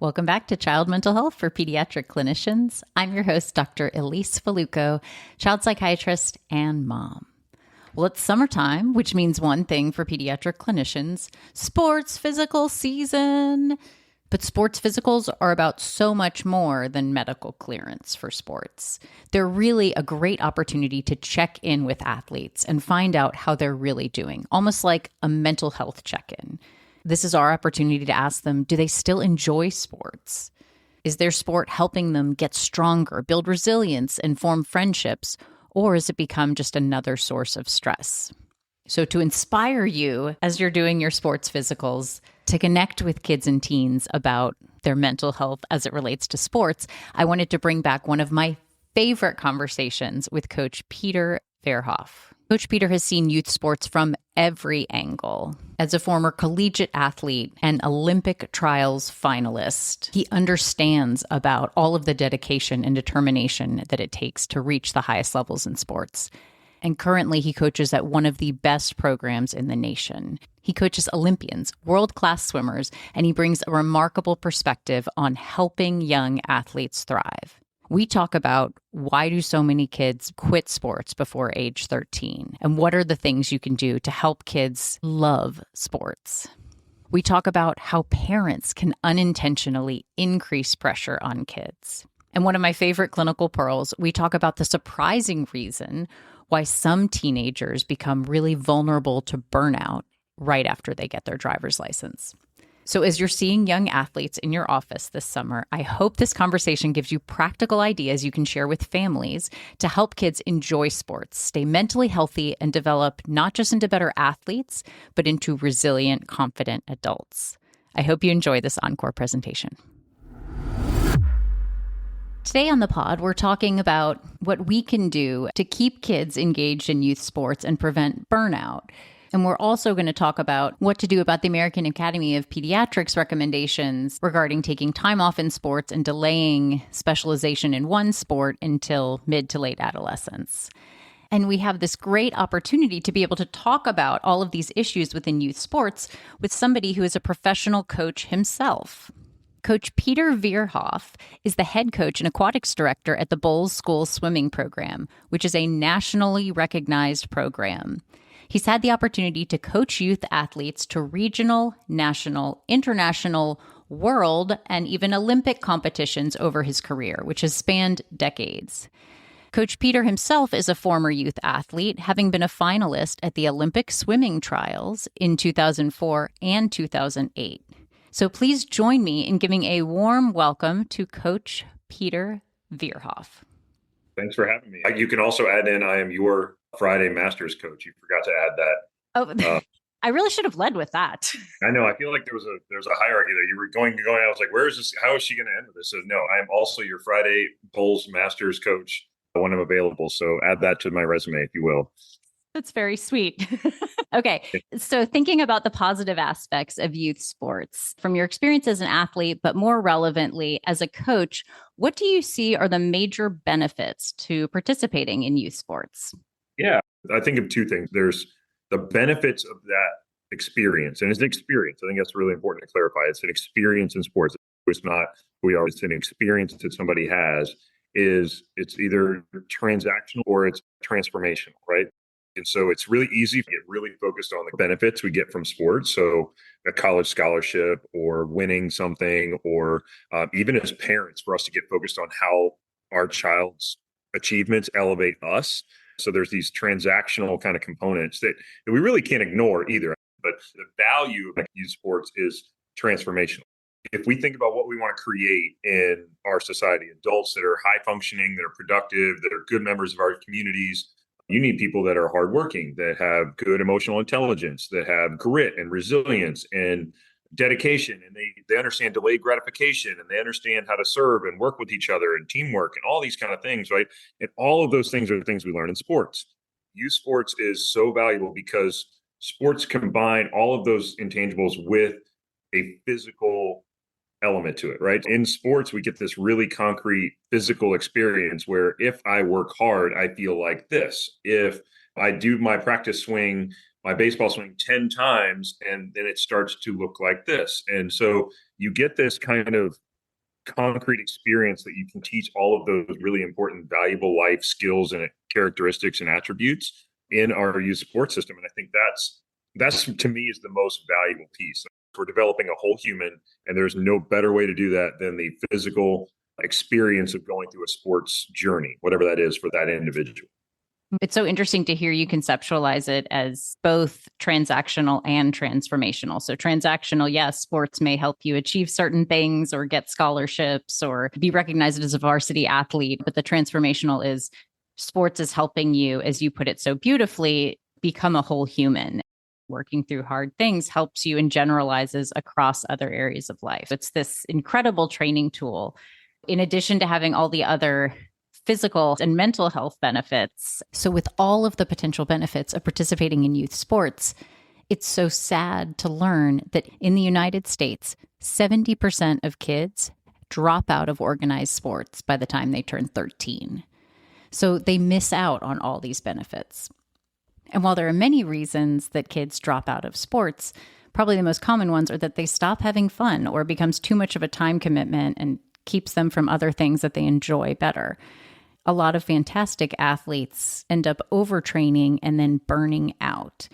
Welcome back to Child Mental Health for Pediatric Clinicians. I'm your host, Dr. Elise Faluco, child psychiatrist and mom. Well, it's summertime, which means one thing for pediatric clinicians: sports physical season. But sports physicals are about so much more than medical clearance for sports. They're really a great opportunity to check in with athletes and find out how they're really doing, almost like a mental health check-in. This is our opportunity to ask them, do they still enjoy sports? Is their sport helping them get stronger, build resilience, and form friendships? Or has it become just another source of stress? So to inspire you as you're doing your sports physicals, to connect with kids and teens about their mental health as it relates to sports, I wanted to bring back one of my favorite conversations with Coach Peter Verhoef. Coach Peter has seen youth sports from every angle. As a former collegiate athlete and Olympic trials finalist, he understands about all of the dedication and determination that it takes to reach the highest levels in sports. And currently, he coaches at one of the best programs in the nation. He coaches Olympians, world-class swimmers, and he brings a remarkable perspective on helping young athletes thrive. We talk about why do so many kids quit sports before age 13, and what are the things you can do to help kids love sports. We talk about how parents can unintentionally increase pressure on kids. And one of my favorite clinical pearls, we talk about the surprising reason why some teenagers become really vulnerable to burnout right after they get their driver's license. So as you're seeing young athletes in your office this summer, I hope this conversation gives you practical ideas you can share with families to help kids enjoy sports, stay mentally healthy, and develop not just into better athletes, but into resilient, confident adults. I hope you enjoy this encore presentation. Today on the pod, we're talking about what we can do to keep kids engaged in youth sports and prevent burnout. And we're also going to talk about what to do about the American Academy of Pediatrics recommendations regarding taking time off in sports and delaying specialization in one sport until mid to late adolescence. And we have this great opportunity to be able to talk about all of these issues within youth sports with somebody who is a professional coach himself. Coach Peter Verhoef is the head coach and aquatics director at the Bolles School Swimming Program, which is a nationally recognized program. He's had the opportunity to coach youth athletes to regional, national, international, world, and even Olympic competitions over his career, which has spanned decades. Coach Peter himself is a former youth athlete, having been a finalist at the Olympic swimming trials in 2004 and 2008. So please join me in giving a warm welcome to Coach Peter Verhoef. Thanks for having me. You can also add in, I am your Friday Masters coach. You forgot to add that. Oh, I really should have led with that. I know. I feel like there's a hierarchy there. You were going. I was like, where is this? How is she going to end with this? So no, I am also your Friday Bolles Masters coach when I'm available. So add that to my resume, if you will. That's very sweet. Okay. So thinking about the positive aspects of youth sports from your experience as an athlete, but more relevantly as a coach, what do you see are the major benefits to participating in youth sports? Yeah, I think of two things. There's the benefits of that experience, and it's an experience. I think that's really important to clarify. It's an experience in sports. It's not who we are. It's an experience that somebody has. It's either transactional or it's transformational, right? And so it's really easy to get really focused on the benefits we get from sports. So a college scholarship or winning something, or even as parents, for us to get focused on how our child's achievements elevate us. So there's these transactional kind of components that we really can't ignore either. But the value of youth sports is transformational. If we think about what we want to create in our society, adults that are high functioning, that are productive, that are good members of our communities, you need people that are hardworking, that have good emotional intelligence, that have grit and resilience and dedication, and they understand delayed gratification, and they understand how to serve and work with each other and teamwork and all these kind of things, right? And all of those things are things we learn in sports. Youth sports is so valuable because sports combine all of those intangibles with a physical element to it, right? In sports, we get this really concrete physical experience where if I work hard, I feel like this. If I do my practice swing, my baseball swing 10 times, and then it starts to look like this. And so you get this kind of concrete experience that you can teach all of those really important, valuable life skills and characteristics and attributes in our youth sports system. And I think that's to me is the most valuable piece. We're developing a whole human, and there's no better way to do that than the physical experience of going through a sports journey, whatever that is for that individual. It's so interesting to hear you conceptualize it as both transactional and transformational. So transactional, yes, sports may help you achieve certain things or get scholarships or be recognized as a varsity athlete. But the transformational is sports is helping you, as you put it so beautifully, become a whole human. Working through hard things helps you and generalizes across other areas of life. It's this incredible training tool, in addition to having all the other physical and mental health benefits. So with all of the potential benefits of participating in youth sports, it's so sad to learn that in the United States, 70% of kids drop out of organized sports by the time they turn 13. So they miss out on all these benefits. And while there are many reasons that kids drop out of sports, probably the most common ones are that they stop having fun or it becomes too much of a time commitment and keeps them from other things that they enjoy better. A lot of fantastic athletes end up overtraining and then burning out.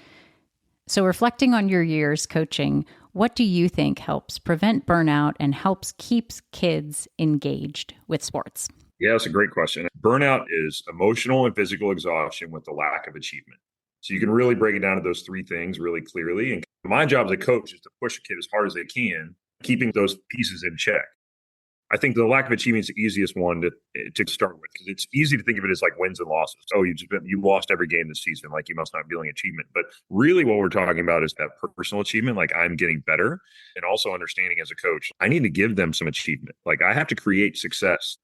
So reflecting on your years coaching, what do you think helps prevent burnout and helps keep kids engaged with sports? Yeah, that's a great question. Burnout is emotional and physical exhaustion with the lack of achievement. So you can really break it down to those three things really clearly. And my job as a coach is to push a kid as hard as they can, keeping those pieces in check. I think the lack of achievement is the easiest one to start with, because it's easy to think of it as like wins and losses. Oh, you lost every game this season, like you must not be feeling achievement. But really what we're talking about is that personal achievement, like I'm getting better, and also understanding as a coach, I need to give them some achievement. Like I have to create success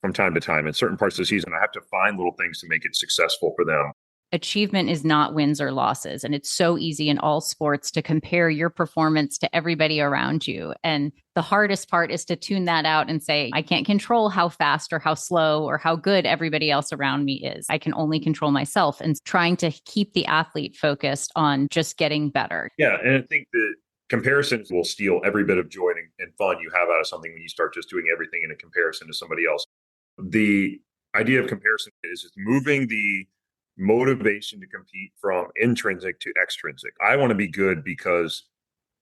from time to time. In certain parts of the season, I have to find little things to make it successful for them. Achievement is not wins or losses. And it's so easy in all sports to compare your performance to everybody around you. And the hardest part is to tune that out and say, I can't control how fast or how slow or how good everybody else around me is. I can only control myself, and trying to keep the athlete focused on just getting better. Yeah. And I think that comparisons will steal every bit of joy and fun you have out of something when you start just doing everything in a comparison to somebody else. The idea of comparison is it's moving the motivation to compete from intrinsic to extrinsic. I want to be good because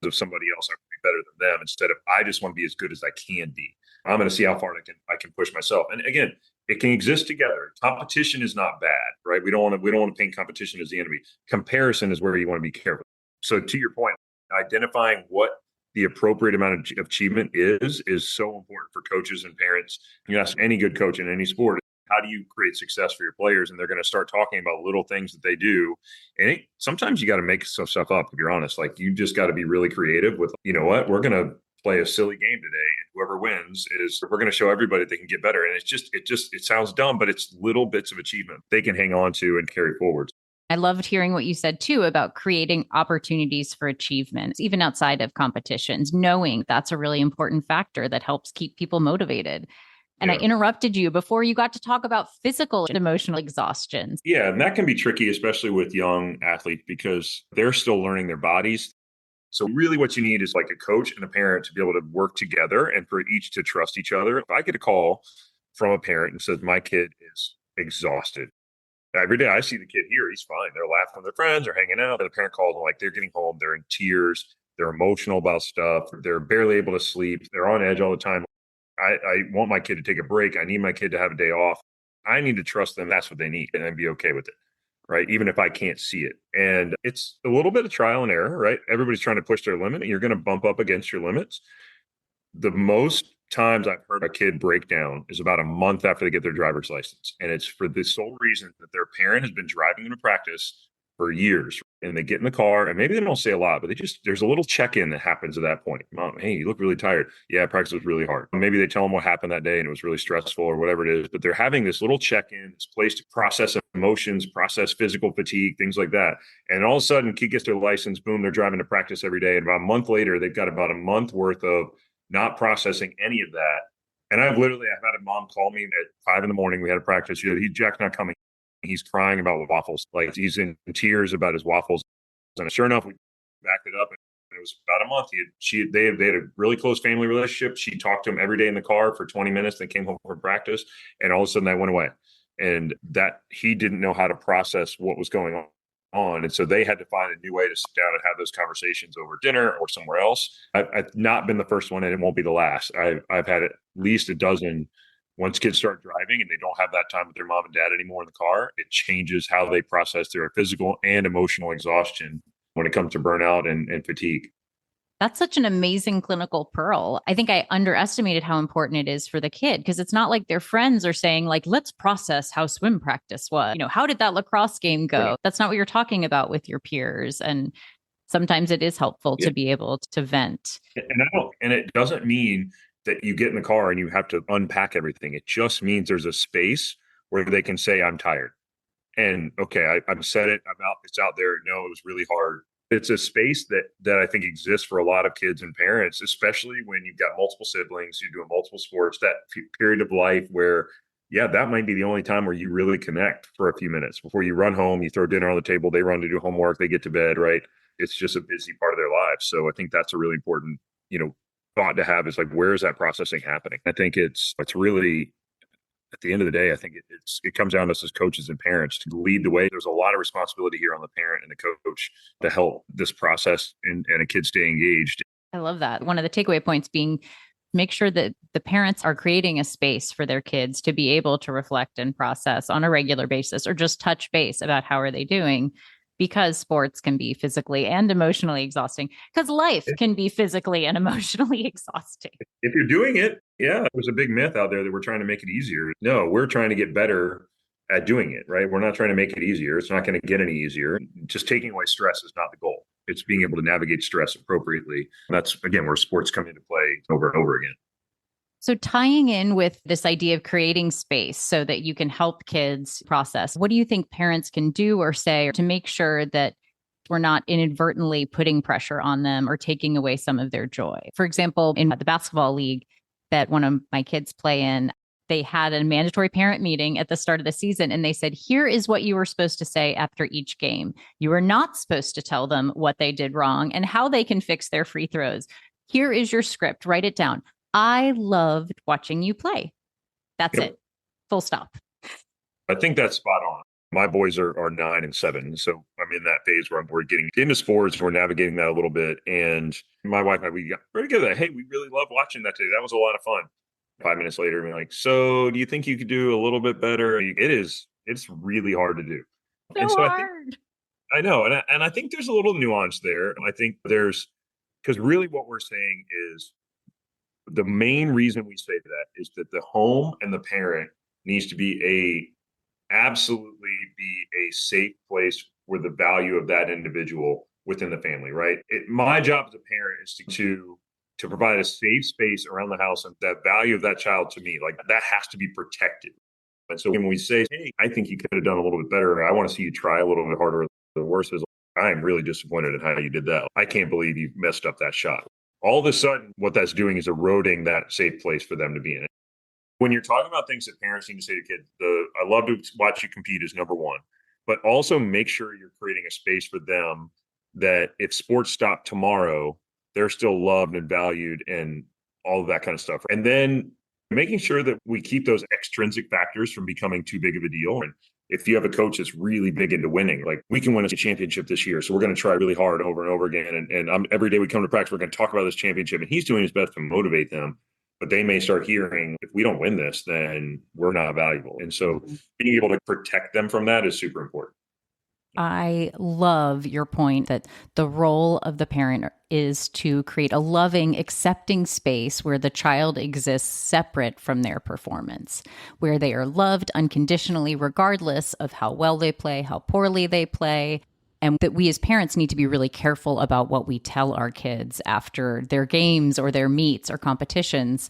of somebody else. I want to be better than them, instead of I just want to be as good as I can be. I'm going to see how far I can push myself. And again, it can exist together. Competition is not bad, right? We don't want to paint competition as the enemy. Comparison is where you want to be careful. So to your point, identifying what the appropriate amount of achievement is so important for coaches and parents. You ask any good coach in any sport, how do you create success for your players? And they're going to start talking about little things that they do. And sometimes you got to make some stuff up, if you're honest. Like you just got to be really creative with, you know what, we're going to play a silly game today. And whoever wins we're going to show everybody they can get better. And it sounds dumb, but it's little bits of achievement they can hang on to and carry forward. I loved hearing what you said too about creating opportunities for achievement, even outside of competitions, knowing that's a really important factor that helps keep people motivated. And I interrupted you before you got to talk about physical and emotional exhaustion. Yeah, and that can be tricky, especially with young athletes, because they're still learning their bodies. So really what you need is like a coach and a parent to be able to work together and for each to trust each other. If I get a call from a parent and says, my kid is exhausted. Every day I see the kid here, he's fine. They're laughing with their friends, they're hanging out. And the parent calls them like they're getting home, they're in tears, they're emotional about stuff, they're barely able to sleep, they're on edge all the time. I want my kid to take a break. I need my kid to have a day off. I need to trust them. That's what they need, and then be okay with it, right? Even if I can't see it. And it's a little bit of trial and error, right? Everybody's trying to push their limit, and you're going to bump up against your limits. The most times I've heard a kid break down is about a month after they get their driver's license. And it's for the sole reason that their parent has been driving them to practice for years. And they get in the car, and maybe they don't say a lot, but there's a little check-in that happens at that point. Mom, hey, you look really tired. Yeah, practice was really hard. Maybe they tell them what happened that day and it was really stressful or whatever it is, but they're having this little check-in, this place to process emotions, process physical fatigue, things like that. And all of a sudden, kid gets their license, boom, they're driving to practice every day. And about a month later, they've got about a month worth of not processing any of that. And I've had a mom call me at 5 a.m. We had a practice. Jack's not coming. He's crying about waffles. Like he's in tears about his waffles. And sure enough, we backed it up It was about a month. They had a really close family relationship. She talked to him every day in the car for 20 minutes. They came home from practice, and all of a sudden that went away. And that he didn't know how to process what was going on. And so they had to find a new way to sit down and have those conversations over dinner or somewhere else. I've not been the first one, and it won't be the last. I've had at least a dozen. Once kids start driving and they don't have that time with their mom and dad anymore in the car, it changes how they process their physical and emotional exhaustion when it comes to burnout and fatigue. That's such an amazing clinical pearl. I think I underestimated how important it is for the kid, because it's not like their friends are saying, like, let's process how swim practice was. How did that lacrosse game go? Right. That's not what you're talking about with your peers. And sometimes it is helpful to be able to vent. And it doesn't mean that you get in the car and you have to unpack everything. It just means there's a space where they can say, I'm tired. And okay, I've said it, it's out there. No, it was really hard. It's a space that I think exists for a lot of kids and parents, especially when you've got multiple siblings, you're doing multiple sports, that period of life where, that might be the only time where you really connect for a few minutes before you run home, you throw dinner on the table, they run to do homework, they get to bed, right? It's just a busy part of their lives. So I think that's a really important, thought to have, is like, where is that processing happening? I think it's really, at the end of the day, I think it comes down to us as coaches and parents to lead the way. There's a lot of responsibility here on the parent and the coach to help this process and a kid stay engaged. I love that. One of the takeaway points being, make sure that the parents are creating a space for their kids to be able to reflect and process on a regular basis, or just touch base about how are they doing, because sports can be physically and emotionally exhausting, because life can be physically and emotionally exhausting. If you're doing it, there's a big myth out there that we're trying to make it easier. No, we're trying to get better at doing it, right? We're not trying to make it easier. It's not going to get any easier. Just taking away stress is not the goal. It's being able to navigate stress appropriately. That's, again, where sports come into play over and over again. So tying in with this idea of creating space so that you can help kids process, what do you think parents can do or say to make sure that we're not inadvertently putting pressure on them or taking away some of their joy? For example, in the basketball league that one of my kids play in, they had a mandatory parent meeting at the start of the season, and they said, here is what you were supposed to say after each game. You are not supposed to tell them what they did wrong and how they can fix their free throws. Here is your script. Write it down. I loved watching you play. That's it. Full stop. I think that's spot on. My boys are 9 and 7. So I'm in that phase where we're getting into sports. We're navigating that a little bit. And my wife and I, we got pretty good at that. Hey, we really loved watching that today. That was a lot of fun. 5 minutes later, we're like, so do you think you could do a little bit better? It's really hard to do. So and so hard. I know. And I think there's a little nuance there. I think because really what we're saying is, the main reason we say that is that the home and the parent needs to absolutely be a safe place where the value of that individual within the family, right? My job as a parent is to provide a safe space around the house, and that value of that child, to me, like, that has to be protected. And so when we say, hey, I think you could have done a little bit better, I want to see you try a little bit harder, the worst is, I'm really disappointed in how you did that. I can't believe you messed up that shot. All of a sudden, what that's doing is eroding that safe place for them to be in. When you're talking about things that parents need to say to kids, I love to watch you compete is number one, but also make sure you're creating a space for them that if sports stop tomorrow, they're still loved and valued and all of that kind of stuff. And then making sure that we keep those extrinsic factors from becoming too big of a deal. And if you have a coach that's really big into winning, like, we can win a championship this year, so we're going to try really hard over and over again. And every day we come to practice, we're going to talk about this championship. And he's doing his best to motivate them. But they may start hearing, if we don't win this, then we're not valuable. And so being able to protect them from that is super important. I love your point that the role of the parent is to create a loving, accepting space where the child exists separate from their performance, where they are loved unconditionally, regardless of how well they play, how poorly they play. And that we as parents need to be really careful about what we tell our kids after their games or their meets or competitions.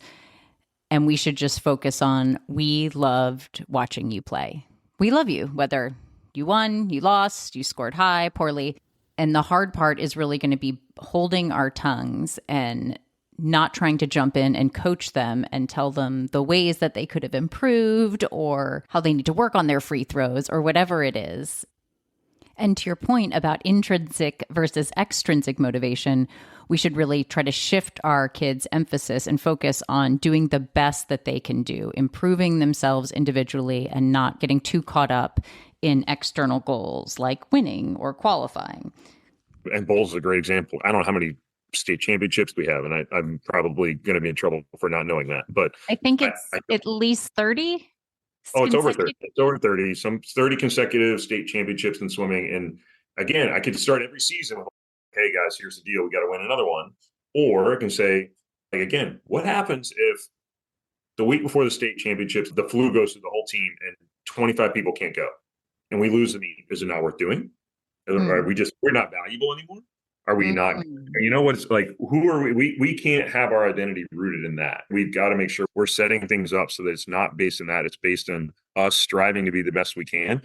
And we should just focus on, we loved watching you play. We love you, whether you won, you lost, you scored high, poorly. And the hard part is really going to be holding our tongues and not trying to jump in and coach them and tell them the ways that they could have improved or how they need to work on their free throws or whatever it is. And to your point about intrinsic versus extrinsic motivation, we should really try to shift our kids' emphasis and focus on doing the best that they can do, improving themselves individually and not getting too caught up in external goals like winning or qualifying. And Bolles is a great example. I don't know how many state championships we have, and I'm probably going to be in trouble for not knowing that. But I think it's at least 30. Oh, it's over 30. It's over 30, some 30 consecutive state championships in swimming. And again, I could start every season with, hey guys, here's the deal. We got to win another one. Or I can say, like, again, what happens if the week before the state championships, the flu goes to the whole team and 25 people can't go and we lose the meet? Is it not worth doing? Are we we're not valuable anymore? Are we not, you know what it's like, who are we? We can't have our identity rooted in that. We've got to make sure we're setting things up so that it's not based on that. It's based on us striving to be the best we can.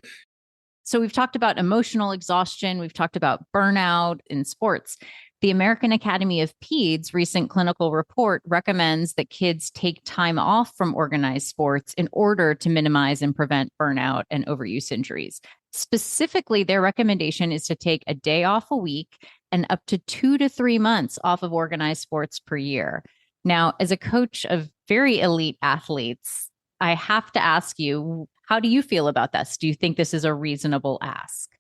So we've talked about emotional exhaustion. We've talked about burnout in sports. The American Academy of Peds' recent clinical report recommends that kids take time off from organized sports in order to minimize and prevent burnout and overuse injuries. Specifically, their recommendation is to take a day off a week and up to 2 to 3 months off of organized sports per year. Now, as a coach of very elite athletes, I have to ask you, how do you feel about this? Do you think this is a reasonable ask?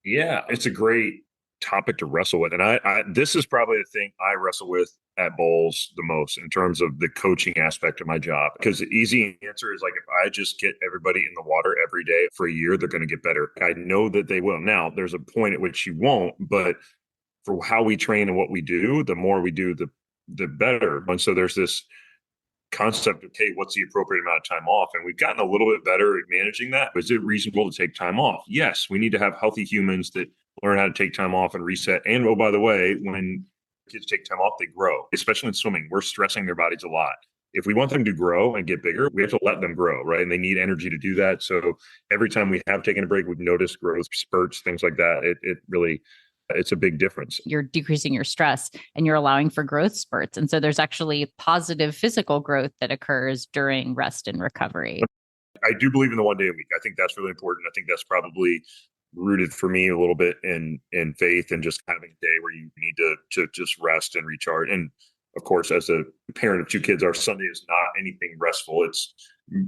Yeah, it's a great topic to wrestle with. And I this is probably the thing I wrestle with at Bolles the most in terms of the coaching aspect of my job. Because the easy answer is like, if I just get everybody in the water every day for a year, they're going to get better. I know that they will. Now, there's a point at which you won't, but for how we train and what we do, the more we do, the better. And so there's this concept of, hey, what's the appropriate amount of time off? And we've gotten a little bit better at managing that. Is it reasonable to take time off? Yes, we need to have healthy humans that learn how to take time off and reset. And oh, by the way, when kids take time off, they grow, especially in swimming. We're stressing their bodies a lot. If we want them to grow and get bigger, we have to let them grow, right? And they need energy to do that. So every time we have taken a break, we've noticed growth spurts, things like that. It really, it's a big difference. You're decreasing your stress and you're allowing for growth spurts. And so there's actually positive physical growth that occurs during rest and recovery. I do believe in the 1 day a week. I think that's really important. I think that's probably rooted for me a little bit in faith and just having a day where you need to just rest and recharge. And of course, as a parent of 2 kids, our Sunday is not anything restful. It's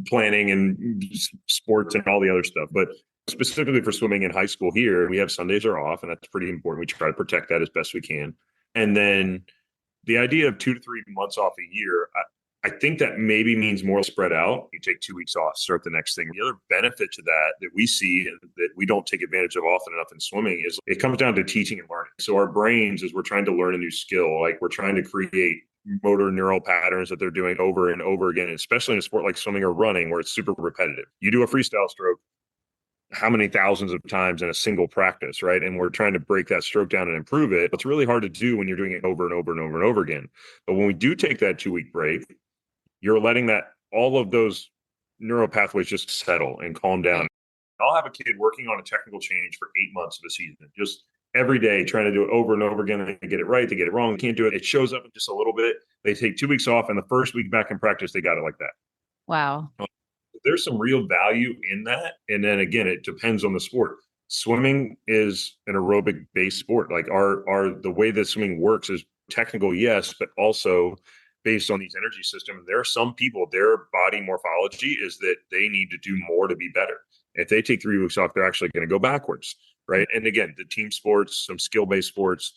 planning and sports and all the other stuff. But specifically for swimming in high school here, we have Sundays are off, and that's pretty important. We try to protect that as best we can. And then the idea of 2 to 3 months off a year, I think that maybe means more spread out. You take 2 weeks off, start the next thing. The other benefit to that we see and that we don't take advantage of often enough in swimming is it comes down to teaching and learning. So our brains, as we're trying to learn a new skill, like we're trying to create motor neural patterns that they're doing over and over again, especially in a sport like swimming or running where it's super repetitive. You do a freestyle stroke how many thousands of times in a single practice, right? And we're trying to break that stroke down and improve it. It's really hard to do when you're doing it over and over and over and over again. But when we do take that 2-week break, you're letting that all of those neural pathways just settle and calm down. I'll have a kid working on a technical change for 8 months of a season, just every day trying to do it over and over again. They get it right, they get it wrong, they can't do it. It shows up in just a little bit. They take 2 weeks off, and the first week back in practice, they got it like that. Wow. There's some real value in that. And then again, it depends on the sport. Swimming is an aerobic based sport. Like the way that swimming works is technical, yes, but also based on these energy systems. There are some people, their body morphology is that they need to do more to be better. If they take 3 weeks off, they're actually going to go backwards, right? And again, the team sports, some skill-based sports,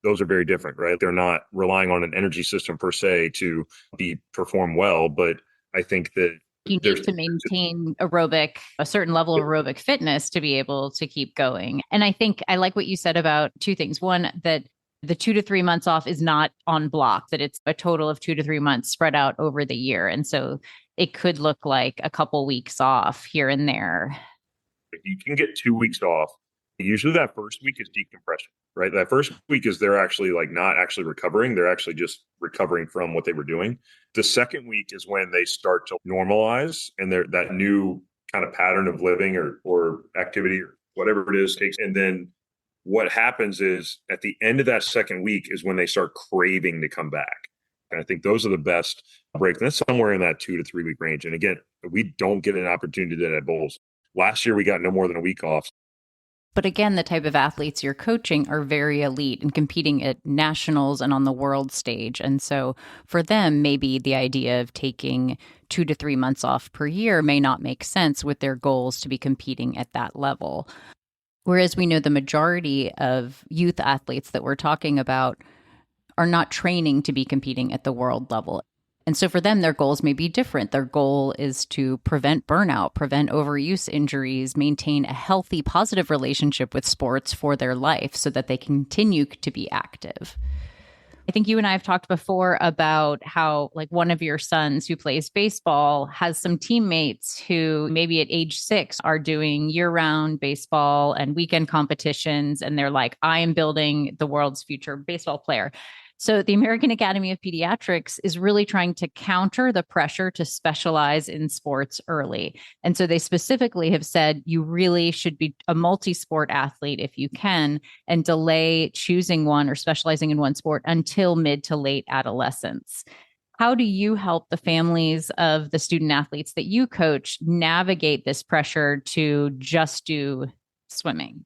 those are very different, right? They're not relying on an energy system per se to perform well, but I think that you need to maintain a certain level of aerobic fitness to be able to keep going. And I think I like what you said about 2 things. One, that the 2 to 3 months off is not on block, that it's a total of 2 to 3 months spread out over the year. And so it could look like a couple weeks off here and there. You can get 2 weeks off. Usually that first week is decompression, right? That first week is they're actually like not actually recovering. They're actually just recovering from what they were doing. The second week is when they start to normalize and they're that new kind of pattern of living or activity or whatever it is takes. And then what happens is at the end of that second week is when they start craving to come back. And I think those are the best breaks. That's somewhere in that 2 to 3 week range. And again, we don't get an opportunity to do that at Bolles. Last year, we got no more than a week off. But again, the type of athletes you're coaching are very elite and competing at nationals and on the world stage. And so for them, maybe the idea of taking 2 to 3 months off per year may not make sense with their goals to be competing at that level. Whereas we know the majority of youth athletes that we're talking about are not training to be competing at the world level. And so for them, their goals may be different. Their goal is to prevent burnout, prevent overuse injuries, maintain a healthy, positive relationship with sports for their life so that they continue to be active. I think you and I have talked before about how, like, one of your sons who plays baseball has some teammates who maybe at age 6 are doing year-round baseball and weekend competitions. And they're like, I am building the world's future baseball player. So the American Academy of Pediatrics is really trying to counter the pressure to specialize in sports early. And so they specifically have said you really should be a multi-sport athlete if you can, and delay choosing one or specializing in one sport until mid to late adolescence. How do you help the families of the student athletes that you coach navigate this pressure to just do swimming?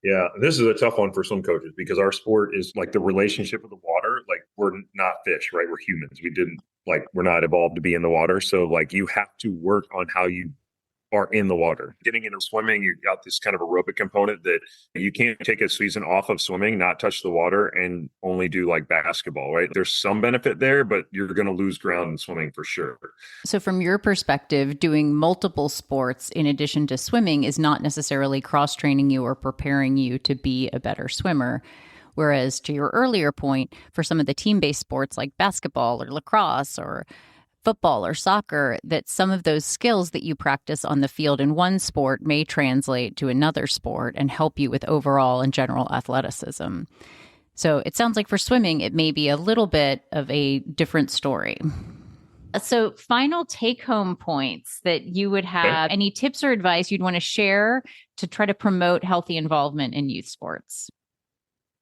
Yeah, this is a tough one for some coaches because our sport is like the relationship with the water. Like, we're not fish, right? We're humans. We're not evolved to be in the water. So like, you have to work on how you are in the water. Getting into swimming, you've got this kind of aerobic component that you can't take a season off of swimming, not touch the water, and only do like basketball, right? There's some benefit there, but you're going to lose ground in swimming for sure. So from your perspective, doing multiple sports in addition to swimming is not necessarily cross-training you or preparing you to be a better swimmer. Whereas to your earlier point, for some of the team-based sports like basketball or lacrosse or football or soccer, that some of those skills that you practice on the field in one sport may translate to another sport and help you with overall and general athleticism. So it sounds like for swimming, it may be a little bit of a different story. So final take-home points that you would have, Okay. any tips or advice you'd want to share to try to promote healthy involvement in youth sports?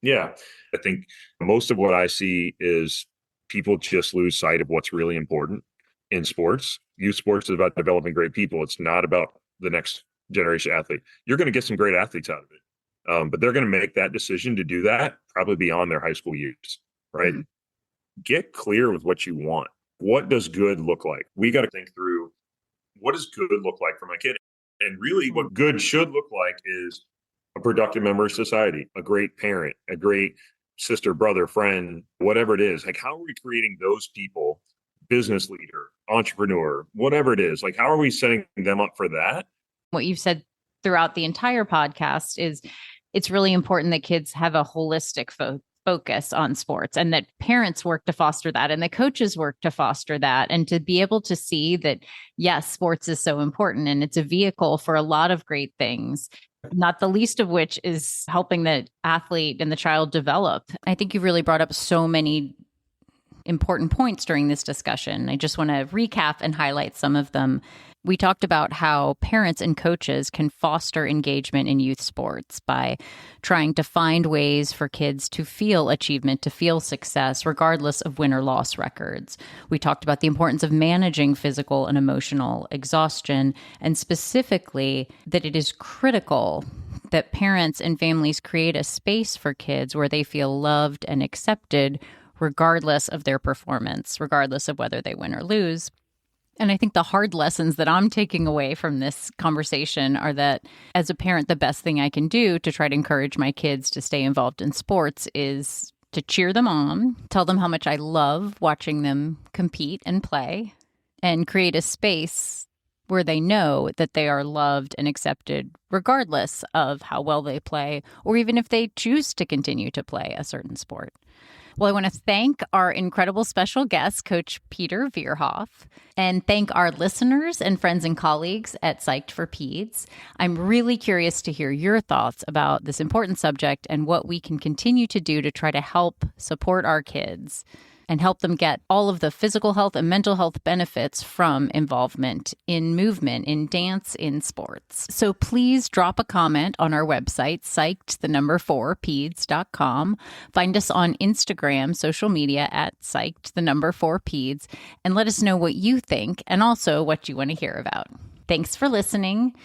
Yeah, I think most of what I see is people just lose sight of what's really important in sports. Youth sports is about developing great people. It's not about the next generation athlete. You're going to get some great athletes out of it, but they're going to make that decision to do that probably beyond their high school years, right? Mm-hmm. Get clear with what you want. What does good look like? We got to think through, what does good look like for my kid? And really what good should look like is a productive member of society, a great parent, a great sister, brother, friend, whatever it is. Like, how are we creating those people, business leader, entrepreneur, whatever it is? Like, how are we setting them up for that? What you've said throughout the entire podcast is it's really important that kids have a holistic focus on sports, and that parents work to foster that, and the coaches work to foster that, and to be able to see that, yes, sports is so important and it's a vehicle for a lot of great things, not the least of which is helping the athlete and the child develop. I think you've really brought up so many important points during this discussion. I just want to recap and highlight some of them. We talked about how parents and coaches can foster engagement in youth sports by trying to find ways for kids to feel achievement, to feel success, regardless of win or loss records. We talked about the importance of managing physical and emotional exhaustion, and specifically that it is critical that parents and families create a space for kids where they feel loved and accepted, regardless of their performance, regardless of whether they win or lose. And I think the hard lessons that I'm taking away from this conversation are that as a parent, the best thing I can do to try to encourage my kids to stay involved in sports is to cheer them on, tell them how much I love watching them compete and play, and create a space where they know that they are loved and accepted regardless of how well they play, or even if they choose to continue to play a certain sport. Well, I want to thank our incredible special guest, Coach Peter Verhoef, and thank our listeners and friends and colleagues at Psyched for Peds. I'm really curious to hear your thoughts about this important subject and what we can continue to do to try to help support our kids and help them get all of the physical health and mental health benefits from involvement in movement, in dance, in sports. So please drop a comment on our website, psyched4peds.com. Find us on Instagram, social media at psyched4peds, and let us know what you think and also what you want to hear about. Thanks for listening.